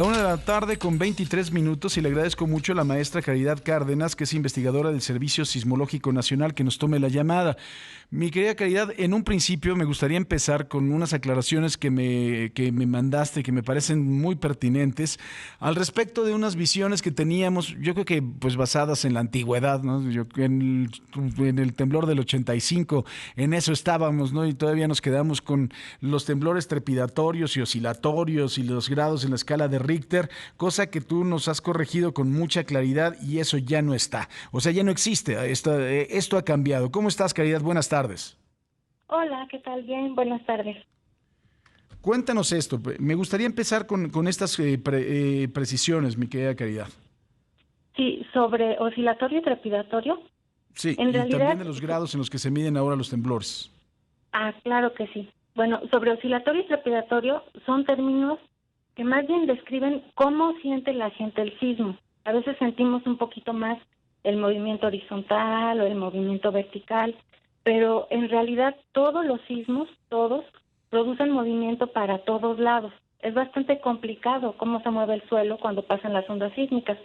1:23 y le agradezco mucho a la maestra Caridad Cárdenas, que es investigadora del Servicio Sismológico Nacional, que nos tome la llamada. Mi querida Caridad, en un principio me gustaría empezar con unas aclaraciones que me mandaste, que me parecen muy pertinentes, al respecto de unas visiones que teníamos, yo creo que pues basadas en la antigüedad, ¿no? En el temblor del 85, en eso estábamos, ¿no? Y todavía nos quedamos con los temblores trepidatorios y oscilatorios y los grados en la escala de Richter, cosa que tú nos has corregido con mucha claridad y eso ya no está. O sea, ya no existe. Esto ha cambiado. ¿Cómo estás, Caridad? Buenas tardes. Hola, ¿qué tal? Bien, buenas tardes. Cuéntanos esto. Me gustaría empezar con estas precisiones, mi querida Caridad. Sí, sobre oscilatorio y trepidatorio, Sí, en y realidad, también de los grados en los que se miden ahora los temblores. claro que sí. Bueno, sobre oscilatorio y trepidatorio son términos que más bien describen cómo siente la gente el sismo. A veces sentimos un poquito más el movimiento horizontal o el movimiento vertical, pero en realidad todos los sismos, todos, producen movimiento para todos lados. Es bastante complicado cómo se mueve el suelo cuando pasan las ondas sísmicas.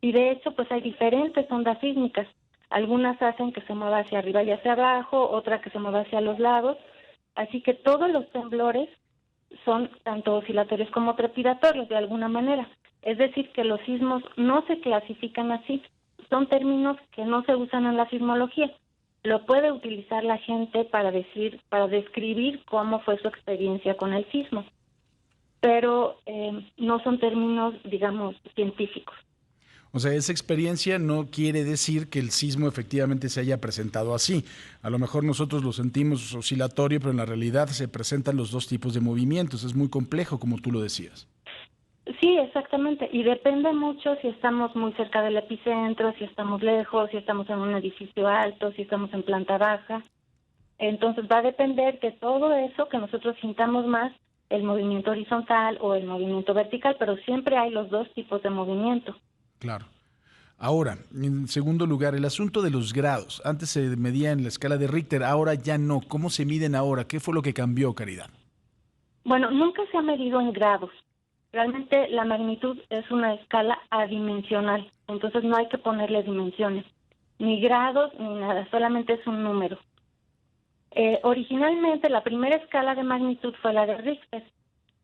Y de hecho, pues hay diferentes ondas sísmicas. Algunas hacen que se mueva hacia arriba y hacia abajo, otra que se mueva hacia los lados. Así que todos los temblores son tanto oscilatorios como trepidatorios de alguna manera. Es decir, que los sismos no se clasifican así. Son términos que no se usan en la sismología. Lo puede utilizar la gente para describir cómo fue su experiencia con el sismo, pero no son términos, digamos, científicos. O sea, esa experiencia no quiere decir que el sismo efectivamente se haya presentado así. A lo mejor nosotros lo sentimos oscilatorio, pero en la realidad se presentan los dos tipos de movimientos. Es muy complejo, como tú lo decías. Sí, exactamente. Y depende mucho si estamos muy cerca del epicentro, si estamos lejos, si estamos en un edificio alto, si estamos en planta baja. Entonces va a depender de todo eso que nosotros sintamos más el movimiento horizontal o el movimiento vertical, pero siempre hay los dos tipos de movimiento. Claro. Ahora, en segundo lugar, el asunto de los grados. Antes se medía en la escala de Richter, ahora ya no. ¿Cómo se miden ahora? ¿Qué fue lo que cambió, Caridad? Bueno, nunca se ha medido en grados. Realmente la magnitud es una escala adimensional, entonces no hay que ponerle dimensiones, ni grados ni nada, solamente es un número. Originalmente la primera escala de magnitud fue la de Richter,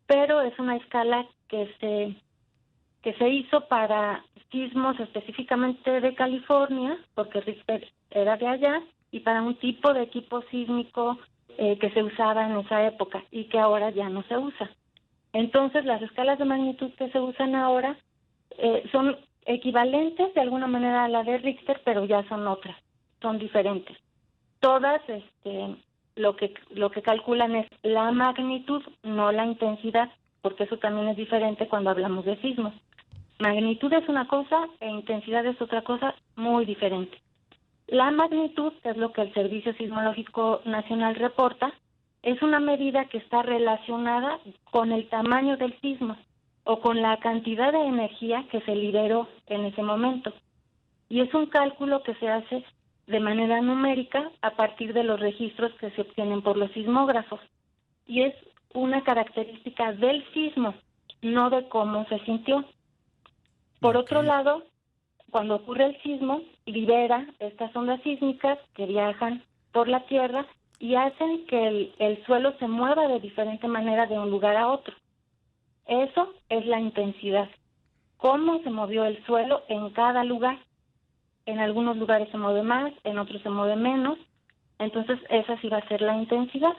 pero es una escala que se hizo para sismos específicamente de California, porque Richter era de allá, y para un tipo de equipo sísmico que se usaba en esa época y que ahora ya no se usa. Entonces, las escalas de magnitud que se usan ahora son equivalentes de alguna manera a la de Richter, pero ya son otras, son diferentes. Todas lo que calculan es la magnitud, no la intensidad, porque eso también es diferente cuando hablamos de sismos. Magnitud es una cosa e intensidad es otra cosa muy diferente. La magnitud, que es lo que el Servicio Sismológico Nacional reporta, es una medida que está relacionada con el tamaño del sismo o con la cantidad de energía que se liberó en ese momento. Y es un cálculo que se hace de manera numérica a partir de los registros que se obtienen por los sismógrafos. Y es una característica del sismo, no de cómo se sintió. Por otro Ok. lado, cuando ocurre el sismo, libera estas ondas sísmicas que viajan por la Tierra y hacen que el suelo se mueva de diferente manera de un lugar a otro. Eso es la intensidad. Cómo se movió el suelo en cada lugar. En algunos lugares se mueve más, en otros se mueve menos. Entonces, esa sí va a ser la intensidad.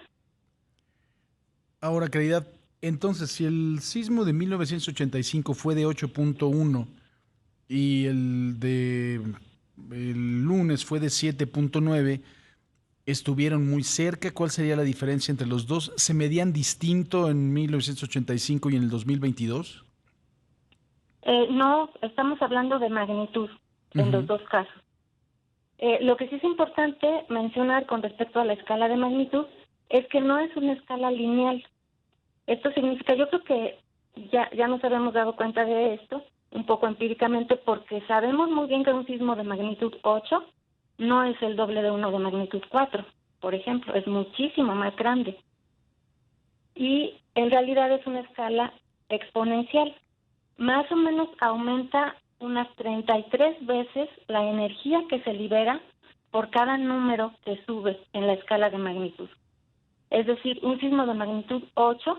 Ahora, Caridad, entonces, si el sismo de 1985 fue de 8.1 y el de el lunes fue de 7.9, estuvieron muy cerca. ¿Cuál sería la diferencia entre los dos? ¿Se medían distinto en 1985 y en el 2022? No, estamos hablando de magnitud en los Ujú. dos casos. Lo que sí es importante mencionar con respecto a la escala de magnitud es que no es una escala lineal. Esto significa, yo creo que ya nos habíamos dado cuenta de esto, un poco empíricamente, porque sabemos muy bien que un sismo de magnitud 8 no es el doble de uno de magnitud 4, por ejemplo, es muchísimo más grande. Y en realidad es una escala exponencial. más o menos aumenta unas 33 veces la energía que se libera por cada número que sube en la escala de magnitud. Es decir, un sismo de magnitud 8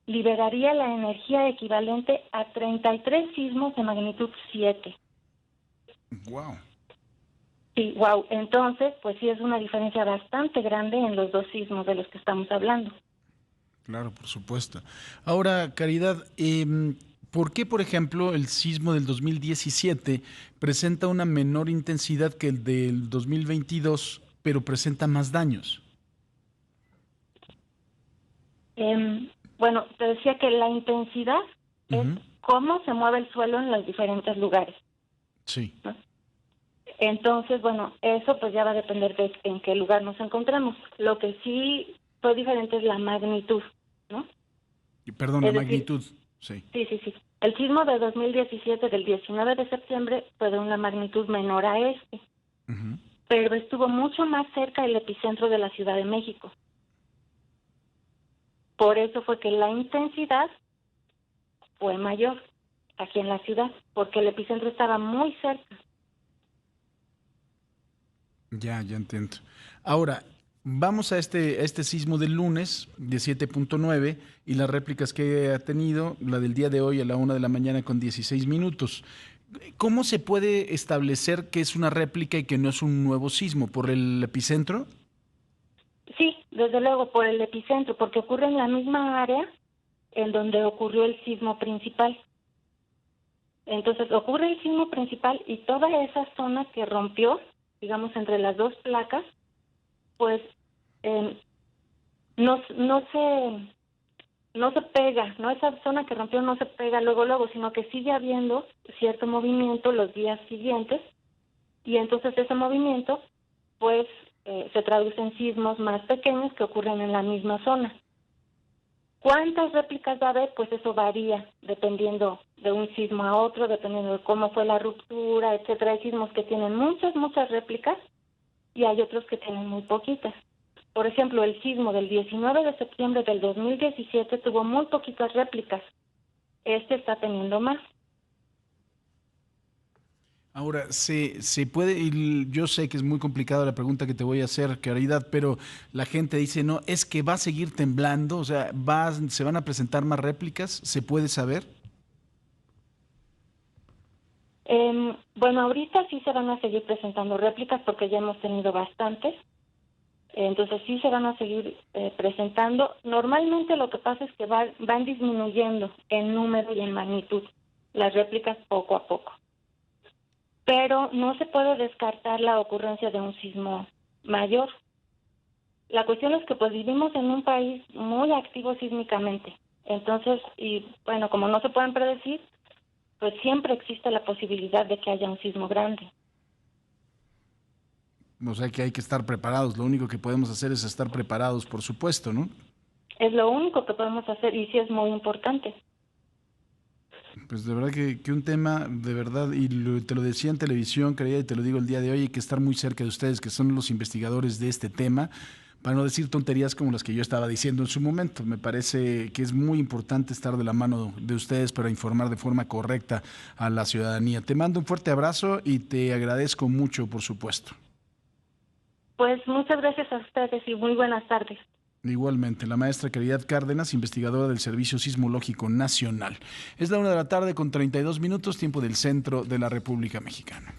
liberaría la energía equivalente a 33 sismos de magnitud 7. Wow. Sí, wow. Entonces, pues sí es una diferencia bastante grande en los dos sismos de los que estamos hablando. Claro, por supuesto. Ahora, Caridad, ¿por qué, por ejemplo, el sismo del 2017 presenta una menor intensidad que el del 2022, pero presenta más daños? Bueno, te decía que la intensidad es Ujú. cómo se mueve el suelo en los diferentes lugares, Sí. ¿no? Entonces, bueno, eso pues ya va a depender de en qué lugar nos encontremos. Lo que sí fue diferente es la magnitud, ¿no? Perdón, la Es decir, magnitud. Sí. sí. El sismo de 2017 del 19 de septiembre fue de una magnitud menor a este, Ujú. pero estuvo mucho más cerca del epicentro de la Ciudad de México. Por eso fue que la intensidad fue mayor aquí en la ciudad, porque el epicentro estaba muy cerca. Ya entiendo. Ahora, vamos a este sismo del lunes de 7.9 y las réplicas que ha tenido, la del día de hoy a la 1 de la mañana con 16 minutos. ¿Cómo se puede establecer que es una réplica y que no es un nuevo sismo? ¿Por el epicentro? Sí, desde luego, por el epicentro, porque ocurre en la misma área en donde ocurrió el sismo principal. Entonces, ocurre el sismo principal y toda esa zona que rompió, digamos, entre las dos placas, pues eh, no se pega, ¿no? Esa zona que rompió no se pega luego, sino que sigue habiendo cierto movimiento los días siguientes y entonces ese movimiento, pues, se traduce en sismos más pequeños que ocurren en la misma zona. ¿Cuántas réplicas va a haber? Pues eso varía dependiendo de un sismo a otro, dependiendo de cómo fue la ruptura, etcétera. Hay sismos que tienen muchas réplicas y hay otros que tienen muy poquitas. Por ejemplo, el sismo del 19 de septiembre del 2017 tuvo muy poquitas réplicas. Este está teniendo más. Ahora, se puede, y yo sé que es muy complicada la pregunta que te voy a hacer, Caridad, pero la gente dice, no, es que va a seguir temblando, o sea, se van a presentar más réplicas, ¿se puede saber? Bueno, ahorita sí se van a seguir presentando réplicas porque ya hemos tenido bastantes. Entonces sí se van a seguir presentando. Normalmente lo que pasa es que van disminuyendo en número y en magnitud las réplicas poco a poco. Pero no se puede descartar la ocurrencia de un sismo mayor. La cuestión es que pues vivimos en un país muy activo sísmicamente. Entonces, y bueno, como no se pueden predecir, pues siempre existe la posibilidad de que haya un sismo grande. O sea que hay que estar preparados, lo único que podemos hacer es estar preparados, por supuesto, ¿no? Es lo único que podemos hacer y sí es muy importante. Pues de verdad que un tema, de verdad, y te lo decía en televisión, creía, y te lo digo el día de hoy, hay que estar muy cerca de ustedes, que son los investigadores de este tema, para no decir tonterías como las que yo estaba diciendo en su momento. Me parece que es muy importante estar de la mano de ustedes para informar de forma correcta a la ciudadanía. Te mando un fuerte abrazo y te agradezco mucho, por supuesto. Pues muchas gracias a ustedes y muy buenas tardes. Igualmente, la maestra Caridad Cárdenas, investigadora del Servicio Sismológico Nacional. Es la 1 de la tarde con 32 minutos, tiempo del centro de la República Mexicana.